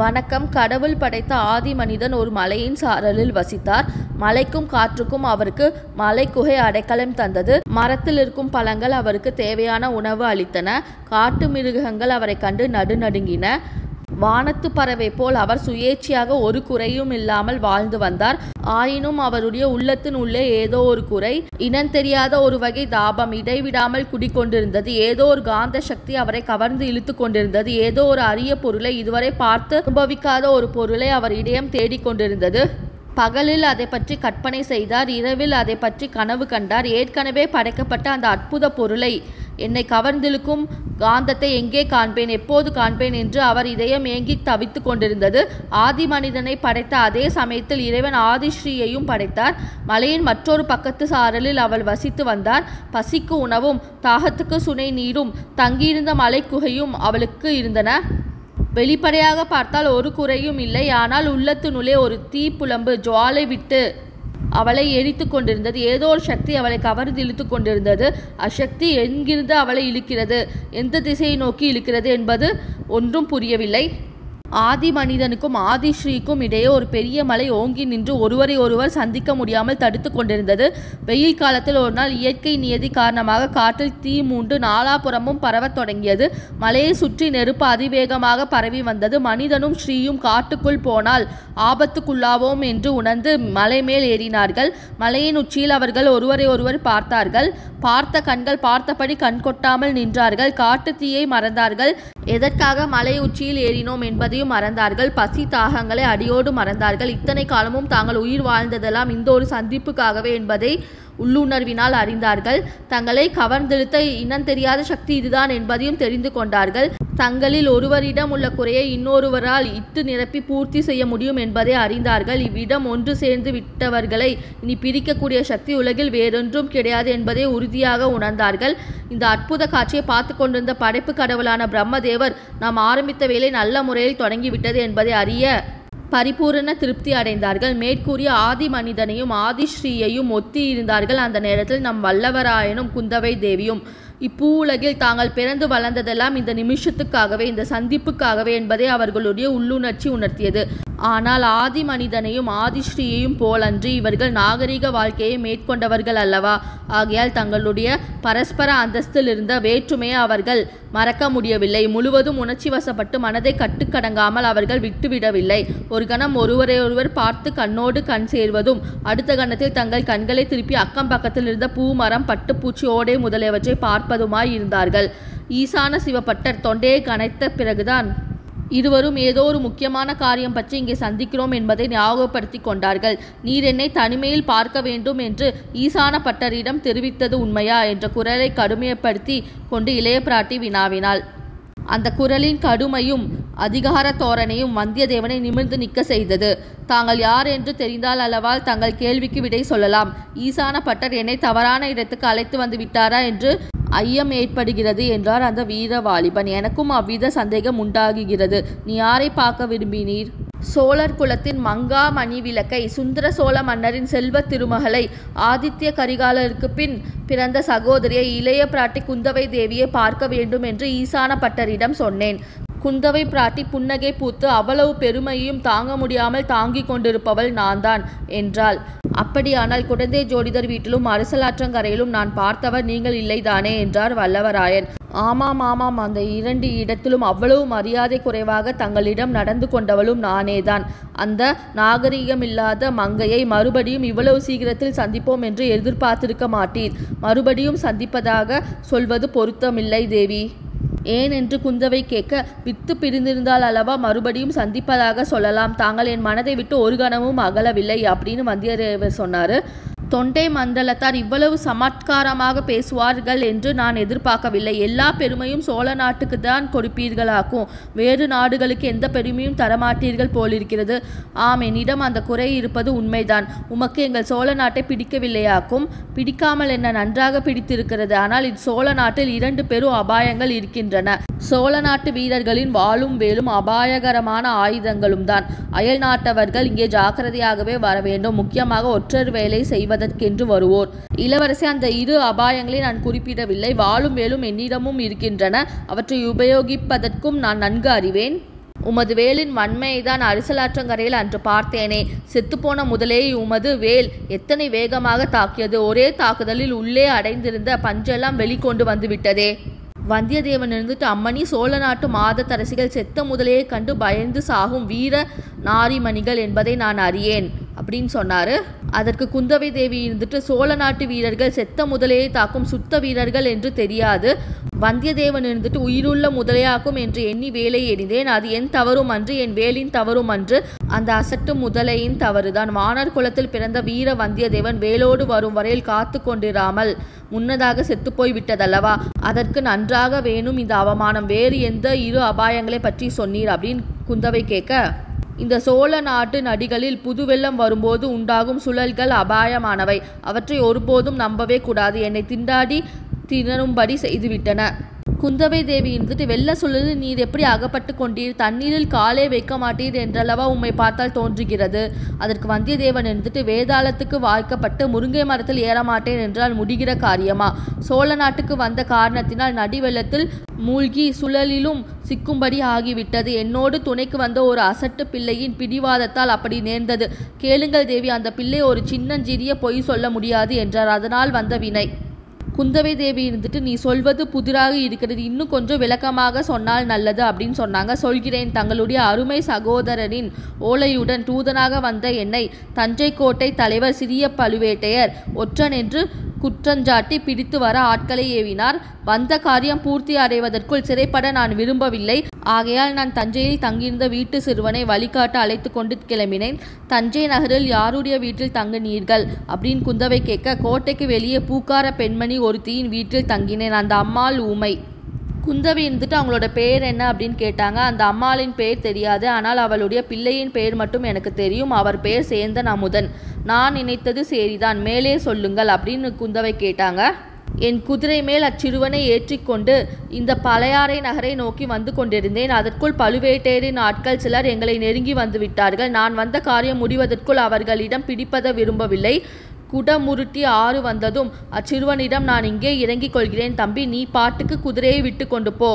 வணக்கம். கடவுள் படைத்த ஆதி மனிதன் ஒரு மலையின் சாரலில் வசித்தார். மலைக்கும் காற்றுக்கும் அவருக்கு மலைக்குகை அடைக்கலம் தந்தது. மரத்தில் இருக்கும் பழங்கள் அவருக்கு தேவையான உணவு அளித்தன. காட்டு மிருகங்கள் அவரை கண்டு நடுநடுங்கின. வானத்து பறவை போல் அவர் சுயேட்சையாக ஒரு குறையும் இல்லாமல் வாழ்ந்து வந்தார். ஆயினும் அவருடைய உள்ளத்தின் உள்ளே ஏதோ ஒரு குறை, இனந்தெரியாத ஒரு வகை தாபம் இடைவிடாமல் குடிக்கொண்டிருந்தது. ஏதோ ஒரு காந்த சக்தி அவரை கவர்ந்து இழுத்து கொண்டிருந்தது. ஏதோ ஒரு அரிய பொருளை, இதுவரை பார்த்து அனுபவிக்காத ஒரு பொருளை அவர் இதயம் தேடிக்கொண்டிருந்தது. பகலில் அதை பற்றி கற்பனை செய்தார், இரவில் அதை பற்றி கனவு கண்டார். ஏற்கனவே படைக்கப்பட்ட அந்த அற்புத பொருளை, என்னை கவர்ந்திழுக்கும் காந்தத்தை எங்கே காண்பேன், எப்போது காண்பேன் என்று அவர் இதயம் ஏங்கி தவித்து கொண்டிருந்தது. ஆதி மனிதனை படைத்த அதே சமயத்தில் இறைவன் ஆதிஸ்ரீயையும் படைத்தார். மலையின் மற்றொரு பக்கத்து சாரலில் அவள் வசித்து வந்தார். பசிக்கு உணவும் தாகத்துக்கு சுனை நீரும் தங்கியிருந்த மலைக்குகையும் அவளுக்கு இருந்தன. வெளிப்படையாக பார்த்தால் ஒரு குறையும் இல்லை. ஆனால் உள்ளத்தினுள்ளே ஒரு தீப்புலம்பு ஜுவாலை விட்டு அவளை எரித்து கொண்டிருந்தது. ஏதோ ஒரு சக்தி அவளை கவர்ந்து இழுத்து கொண்டிருந்தது. அசக்தி எங்கிருந்து அவளை இழுக்கிறது, எந்த திசையை நோக்கி இழுக்கிறது என்பது ஒன்றும் புரியவில்லை. ஆதி மனிதனுக்கும் ஆதிஸ்ரீக்கும் இடையே ஒரு பெரிய மலை ஓங்கி நின்று ஒருவரை ஒருவர் சந்திக்க முடியாமல் தடுத்து கொண்டிருந்தது. வெயில் காலத்தில் ஒரு நாள் இயற்கை நியதி காரணமாக காற்றில் தீ மூண்டு நாலாபுறமும் பரவத் தொடங்கியது. மலையை சுற்றி நெருப்பு அதிவேகமாக பரவி வந்தது. மனிதனும் ஸ்ரீயும் காட்டுக்குள் போனால் ஆபத்துக்குள்ளாவோம் என்று உணர்ந்து மலை மேல் ஏறினார்கள். மலையின் உச்சியில் அவர்கள் ஒருவரை ஒருவர் பார்த்தார்கள். பார்த்த கண்கள் பார்த்தபடி கண் கொட்டாமல் நின்றார்கள். காட்டு தீயை மறந்தார்கள். எதற்காக மலை உச்சியில் ஏறினோம் என்பதையும் மறந்தார்கள். பசி தாகங்களை அடியோடு மறந்தார்கள். இத்தனை காலமும் தாங்கள் உயிர் வாழ்ந்ததெல்லாம் இந்த ஒரு சந்திப்புக்காகவே என்பதை உள்ளுணர்வினால் அறிந்தார்கள். தங்களை கவர்ந்தெழுத்த இனம் தெரியாத சக்தி இதுதான் என்பதையும் தெரிந்து கொண்டார்கள். தங்களில் ஒருவரிடம் உள்ள குறையை இன்னொருவரால் இட்டு நிரப்பி பூர்த்தி செய்ய முடியும் என்பதை அறிந்தார்கள். இவ்விடம் ஒன்று சேர்ந்து விட்டவர்களை இனி பிரிக்கக்கூடிய சக்தி உலகில் வேறொன்றும் கிடையாது என்பதை உறுதியாக உணர்ந்தார்கள். இந்த அற்புத காட்சியை பார்த்து கொண்டிருந்த படைப்பு கடவுளான பிரம்மதேவர், நாம் ஆரம்பித்த வேலை நல்ல முறையில் தொடங்கிவிட்டது என்பதை அறிய பரிபூரண திருப்தி அடைந்தார்கள். மேற்கூறிய ஆதி மனிதனையும் ஆதிஸ்ரீயையும் ஒத்தி இருந்தார்கள். அந்த நேரத்தில் நம் வல்லவராயனும் குந்தவை தேவியும் இப்பூ உலகில் தாங்கள் பிறந்து வளர்ந்ததெல்லாம் இந்த நிமிஷத்துக்காகவே, இந்த சந்திப்புக்காகவே என்பதை அவர்களுடைய உள்ளுணர்ச்சி உணர்த்தியது. ஆனால் ஆதி மனிதனையும் ஆதிஸ்ரீயையும் போலன்றி இவர்கள் நாகரிக வாழ்க்கையை மேற்கொண்டவர்கள் அல்லவா? ஆகையால் தங்களுடைய பரஸ்பர அந்தஸ்தில் இருந்த வேற்றுமையை அவர்கள் மறக்க முடியவில்லை. முழுவதும் உணர்ச்சி வசப்பட்டு மனதை கட்டுக்கடங்காமல் அவர்கள் விட்டுவிடவில்லை. ஒரு கணம் ஒருவரை ஒருவர் பார்த்து கண்ணோடு கண் சேர்வதும், அடுத்த கணத்தில் தங்கள் கண்களை திருப்பி அக்கம் பக்கத்தில் இருந்த பூ, மரம், பட்டுப்பூச்சி, ஓடை முதலியவற்றை பார்ப்பதுமாய் இருந்தார்கள். ஈசான சிவபட்டர் தொண்டையை கனைத்த பிறகுதான் இருவரும் ஏதோ ஒரு முக்கியமான காரியம் பற்றி இங்கே சந்திக்கிறோம் என்பதை ஞாபகப்படுத்தி கொண்டார்கள். நீர் என்னை தனிமையில் பார்க்க வேண்டும் என்று ஈசான பட்டரிடம் தெரிவித்தது உண்மையா என்ற குரலை கடுமைப்படுத்தி கொண்டு இளைய பிராட்டி வினாவினாள். அந்த குரலின் கடுமையும் அதிகார தோரணையும் வந்தியத்தேவனை நிமிர்ந்து நிற்க செய்தது. தாங்கள் யார் என்று தெரிந்தால் அல்லவால் தங்கள் கேள்விக்கு விடை சொல்லலாம். ஈசான பட்டர் என்னை தவறான இடத்துக்கு அழைத்து வந்து விட்டாரா என்று ஐயம் ஏற்படுகிறது என்றார் அந்த வீர வாலிபன். எனக்கும் அவ்வித சந்தேகம் உண்டாகுகிறது. நீ யாரை பார்க்க விரும்பினீர்? சோழர் குலத்தின் மங்கா மணி விளக்கை, சுந்தர சோழ மன்னரின் செல்வ திருமகளை, ஆதித்ய கரிகாலருக்கு பின் பிறந்த சகோதரியை, இளைய பிராட்டி குந்தவை தேவியை பார்க்க வேண்டும் என்று ஈசான பட்டரிடம் சொன்னேன். குந்தவை பிராட்டி புன்னகை பூத்து, அவ்வளவு பெருமையும் தாங்க முடியாமல் தாங்கிக் கொண்டிருப்பவள் நான்தான் என்றாள். அப்படியானால் குடந்தை ஜோடிதர் வீட்டிலும் அரசலாற்றங்கரையிலும் நான் பார்த்தவர் நீங்கள் இல்லைதானே என்றார் வல்லவராயன். ஆமாம் ஆமாம், அந்த 2 இடத்திலும் அவ்வளவு மரியாதை குறைவாக தங்களிடம் நடந்து கொண்டவளும் நானேதான். அந்த நாகரிகமில்லாத மங்கையை மறுபடியும் இவ்வளவு சீக்கிரத்தில் சந்திப்போம் என்று எதிர்பார்த்திருக்க மாட்டீர். மறுபடியும் சந்திப்பதாக சொல்வது பொருத்தமில்லை தேவி. ஏன் என்று குந்தவை கேட்க, வித்து பிரிந்திருந்தால் அல்லவா மறுபடியும் சந்திப்பதாக சொல்லலாம். தாங்கள் என் மனதை விட்டு ஒரு கணமும் அகலவில்லை அப்படின்னு வந்தியத்தேவர் சொன்னார். தொண்டை மண்டலத்தார் இவ்வளவு சமத்காரமாக பேசுவார்கள் என்று நான் எதிர்பார்க்கவில்லை. எல்லா பெருமையும் சோழ நாட்டுக்கு தான் கொடுப்பீர்களாக்கும், வேறு நாடுகளுக்கு எந்த பெருமையும் தரமாட்டீர்கள் போலிருக்கிறது. ஆம், என்னிடம் அந்த குறை இருப்பது உண்மைதான். உமக்கு எங்கள் சோழ நாட்டை பிடிக்கவில்லையாக்கும். பிடிக்காமல் என்ன, நன்றாக பிடித்திருக்கிறது. ஆனால் சோழ நாட்டில் 2 பெரும் அபாயங்கள் இருக்கின்றன. சோழ நாட்டு வீரர்களின் வாளும் வேலும் அபாயகரமான ஆயுதங்களும் தான். அயல் நாட்டவர்கள் இங்கே ஜாக்கிரதையாகவே வர வேண்டும். முக்கியமாக ஒற்றர் வேலை செய்வதற்கென்று வருவோர். இளவரசி, அந்த 2 அபாயங்களை நான் குறிப்பிடவில்லை. வாளும் வேலும் என்னிடமும் இருக்கின்றன. அவற்றை உபயோகிப்பதற்கும் நான் நன்கு அறிவேன். உமது வேலின் வன்மையைதான் அரிசலாற்றங்கரையில் அன்று பார்த்தேனே. செத்துப்போன முதலே உமது வேல் எத்தனை வேகமாக தாக்கியது. ஒரே தாக்குதலில் உள்ளே அடைந்திருந்த பஞ்செல்லாம் வெளிக்கொண்டு வந்து விட்டதே. வந்தியத்தேவன் இருந்துட்டு, அம்மணி, சோழ நாட்டு மாதத்தரசிகள் செத்த முதலையை கண்டு பயந்து சாகும் வீர நாரிமணிகள் என்பதை நான் அறியேன் அப்படின்னு சொன்னார். அதற்கு குந்தவை தேவி இருந்துட்டு, சோழ நாட்டு வீரர்கள் செத்த முதலையை தாக்கும் சுத்த வீரர்கள் என்று தெரியாது. வந்தியத்தேவன் இருந்துட்டு, உயிருள்ள முதலையாக்கும் என்று எண்ணி வேலை எறிந்தேன். அது என் தவறும் அன்று, என் வேலின் தவறும் அன்று, அந்த அசட்டு முதலையின் தவறுதான். வானர் குலத்தில் பிறந்த வீர வந்தியத்தேவன் வேலோடு வரும் வரையில் காத்து கொண்டிராமல் முன்னதாக செத்துப்போய் விட்டதல்லவா? அதற்கு நன்றாக வேணும் இந்த அவமானம். வேறு எந்த இரு அபாயங்களை பற்றி சொன்னீர் அப்படின்னு குந்தவை கேட்க, இந்த சோழ நாட்டு நதிகளில் புது வெள்ளம் வரும்போது உண்டாகும் சுழல்கள் அபாயமானவை. அவற்றை ஒருபோதும் நம்பவே கூடாது. என்னை திண்டாடி திணறும்படி செய்துவிட்டன. குந்தவை தேவி இருந்துட்டு, வெள்ள சுழலில் நீர் எப்படி அகப்பட்டு கொண்டீர்? தண்ணீரில் காலே வைக்க மாட்டீர் என்றளவா உம்மை பார்த்தால் தோன்றுகிறது. அதற்கு வந்தியத்தேவன் இருந்துட்டு, வேதாளத்துக்கு வாய்க்கப்பட்டு முருங்கை மரத்தில் ஏறமாட்டேன் என்றால் முடிகிற காரியமா? சோழ நாட்டுக்கு வந்த காரணத்தினால் நடி வெள்ளத்தில் மூழ்கி சுழலிலும் சிக்கும்படி ஆகிவிட்டது. என்னோடு துணைக்கு வந்த ஒரு அசட்டு பிள்ளையின் பிடிவாதத்தால் அப்படி நேர்ந்தது. கேளுங்கள் தேவி, அந்த பிள்ளை ஒரு சின்னஞ்சிறிய பொய் சொல்ல முடியாது என்றார். அதனால் வந்த வினை. குந்தவை தேவி இருந்துட்டு, நீ சொல்வது புதிராக இருக்கிறது, இன்னும் கொஞ்சம் விளக்கமாக சொன்னால் நல்லது அப்படின்னு சொன்னாங்க. சொல்கிறேன். தங்களுடைய அருமை சகோதரனின் ஓலையுடன் தூதனாக வந்த என்னை தஞ்சை கோட்டை தலைவர் சிறிய பழுவேட்டையர் ஒற்றன் என்று குற்றஞ்சாட்டி பிடித்து வர ஆட்களை ஏவினார். வந்த காரியம் பூர்த்தி அடைவதற்குள் சிறைப்பட நான் விரும்பவில்லை. ஆகையால் நான் தஞ்சையில் தங்கியிருந்த வீட்டு சிறுவனை வழிகாட்ட அழைத்து கொண்டு கிளம்பினேன். தஞ்சை நகரில் யாருடைய வீட்டில் தங்கினீர்கள் அப்படின்னு குந்தவை கேட்க, கோட்டைக்கு வெளியே பூக்கார பெண்மணி ஒருத்தியின் வீட்டில் தங்கினேன். அந்த அம்மாள் ஊமை. குந்தவை இருந்துட்டு, அவங்களோட பேர் என்ன அப்படின்னு கேட்டாங்க. அந்த அம்மாளின் பெயர் தெரியாது, ஆனால் அவளுடைய பிள்ளையின் பெயர் மட்டும் எனக்கு தெரியும். அவர் பெயர் சேந்தன் அமுதன். நான் நினைத்தது சரிதான், மேலே சொல்லுங்கள் அப்படின்னு குந்தவை கேட்டாங்க. என் குதிரை மேல் அச்சிறுவனை ஏற்றிக்கொண்டு இந்த பழையாறை நகரை நோக்கி வந்து கொண்டிருந்தேன். அதற்குள் பழுவேட்டையரின் ஆட்கள் சிலர் எங்களை நெருங்கி வந்து விட்டார்கள். நான் வந்த காரியம் முடிவதற்குள் அவர்களிடம் பிடிப்பத விரும்பவில்லை. குடமுருட்டி ஆறு வந்ததும் அச்சிறுவனிடம், நான் இங்கே இறங்கிக் கொள்கிறேன் தம்பி, நீ பாட்டுக்கு குதிரையை விட்டு கொண்டு போ.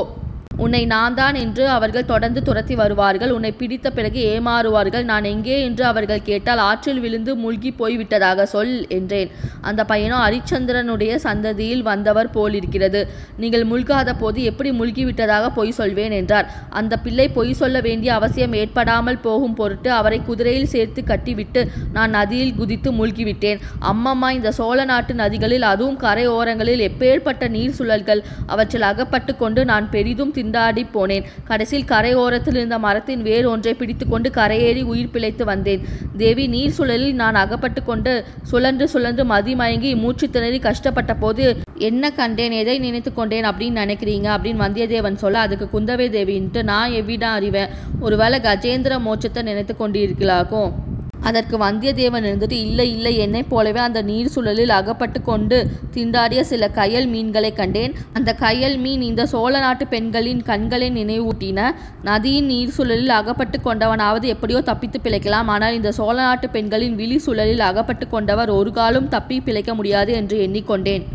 உன்னை நான் தான் என்று அவர்கள் தொடர்ந்து துரத்தி வருவார்கள். உன்னை பிடித்த பிறகு ஏமாறுவார்கள். நான் எங்கே என்று அவர்கள் கேட்டால் ஆற்றில் விழுந்து மூழ்கி போய்விட்டதாக சொல் என்றேன். அந்த பையனோ ஹரிச்சந்திரனுடைய சந்ததியில் வந்தவர் போலிருக்கிறது. நீங்கள் மூழ்காத போது எப்படி மூழ்கிவிட்டதாக பொய் சொல்வேன் என்றார். அந்த பிள்ளை பொய் சொல்ல வேண்டிய அவசியம் ஏற்படாமல் போகும் பொருட்டு அவரை குதிரையில் சேர்த்து கட்டிவிட்டு நான் நதியில் குதித்து மூழ்கிவிட்டேன். அம்மம்மா, இந்த சோழ நாட்டு நதிகளில், அதுவும் கரை ஓரங்களில் எப்பேற்பட்ட நீர் சுழல்கள்! அவற்றில் அகப்பட்டு கொண்டு நான் பெரிதும் திண்டாடி போனேன். கடைசியில் கரை ஓரத்தில் இருந்த மரத்தின் வேர் ஒன்றை பிடித்து கொண்டு கரையேறி உயிர் பிழைத்து வந்தேன். தேவி, நீர் சுழலில் நான் அகப்பட்டு கொண்டு சுழன்று சுழன்று மதிமயங்கி மூச்சு திணறி கஷ்டப்பட்ட போது என்ன கண்டேன், எதை நினைத்து கொண்டேன் அப்படின்னு நினைக்கிறீங்க அப்படின்னு வந்தியத்தேவன் சொல்ல, அதுக்கு குந்தவை தேவின்ட்டு, நான் எவ்விடம் அறிவேன், ஒருவேளை கஜேந்திர மோட்சத்தை நினைத்து கொண்டு இருக்கலாக்கும். அதற்கு வந்தியத்தேவன் இருந்துட்டு, இல்லை இல்லை, என்னை போலவே அந்த நீர் சுழலில் அகப்பட்டு கொண்டு திண்டாடிய சில கயல் மீன்களை கண்டேன். அந்த கயல் மீன் இந்த சோழ நாட்டு பெண்களின் கண்களை நினைவூட்டின. நதியின் நீர் சுழலில் அகப்பட்டு கொண்டவனாவது எப்படியோ தப்பித்து பிழைக்கலாம். ஆனால் இந்த சோழ நாட்டு பெண்களின் விழி சுழலில் அகப்பட்டு கொண்டவர் ஒரு காலம் தப்பி பிழைக்க முடியாது என்று எண்ணிக்கொண்டேன்.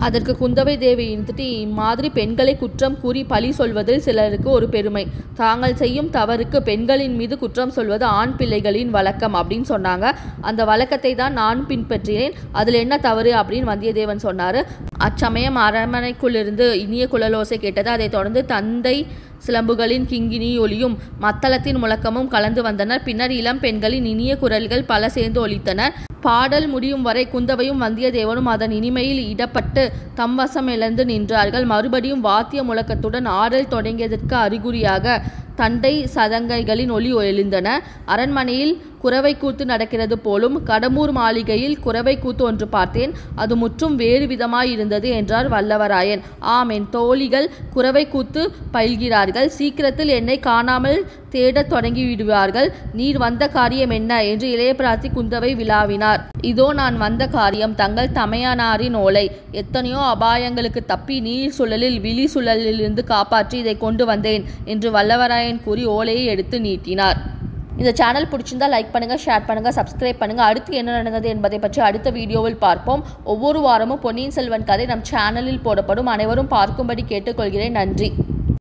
அதற்கு குந்தவை தேவி இருந்துட்டு, இம்மாதிரி பெண்களை குற்றம் கூறி பழி சொல்வதில் சிலருக்கு ஒரு பெருமை. தாங்கள் செய்யும் தவறுக்கு பெண்களின் மீது குற்றம் சொல்வது ஆண் பிள்ளைகளின் வழக்கம் அப்படின்னு சொன்னாங்க. அந்த வழக்கத்தை தான் நான் பின்பற்றினேன். அதில் என்ன தவறு அப்படின்னு வந்தியத்தேவன் சொன்னார். அச்சமயம் அரண்மனைக்குள்ளிருந்து இனிய குழலோசை கேட்டது. அதைத் தொடர்ந்து தந்தை சிலம்புகளின் கிங்கினி ஒலியும் மத்தளத்தின் முழக்கமும் கலந்து வந்தனர். பின்னர் இளம் பெண்களின் இனிய குரல்கள் பல சேர்ந்து ஒலித்தன. பாடல் முடியும் வரை குந்தவையும் வந்தியத்தேவனும் அதன் இனிமையில் இடப்பட்டு தம் வசம் இழந்து நின்றார்கள். மறுபடியும் வாத்திய முழக்கத்துடன் ஆடல் தொடங்கியதற்கு அறிகுறியாக தண்டை சதங்கைகளின் ஒலி எழுந்தன. அரண்மனையில் குரவை கூத்து நடக்கிறது போலும். கடம்பூர் மாளிகையில் குரவை கூத்து ஒன்று பார்த்தேன். அது முற்றும் வேறு விதமாயிருந்தது என்றார் வல்லவராயன். ஆம், என் தோழிகள் குரவை கூத்து பயில்கிறார்கள். சீக்கிரத்தில் என்னை காணாமல் தேடத் தொடங்கிவிடுவார்கள். நீர் வந்த காரியம் என்ன என்று இளையபிராட்டி குந்தவை விளாவினார். இதோ நான் வந்த காரியம் தங்கள் தமையனாரின் ஓலை. எத்தனையோ அபாயங்களுக்கு தப்பி நீர் சுழலில் விழி சுழலிலிருந்து காப்பாற்றி இதை கொண்டு வந்தேன் என்று வல்லவராயன் கூறி ஓலையை எடுத்து நீட்டினார். இந்த சேனல் பிடிச்சிருந்தா லைக் பண்ணுங்கள், ஷேர் பண்ணுங்கள், சப்ஸ்கிரைப் பண்ணுங்கள். அடுத்து என்ன நடந்தது என்பதை பற்றி அடுத்த வீடியோவில் பார்ப்போம். ஒவ்வொரு வாரமும் பொன்னியின் செல்வன் கதை நம் சேனலில் போடப்படும். அனைவரும் பார்க்கும்படி கேட்டுக்கொள்கிறேன். நன்றி.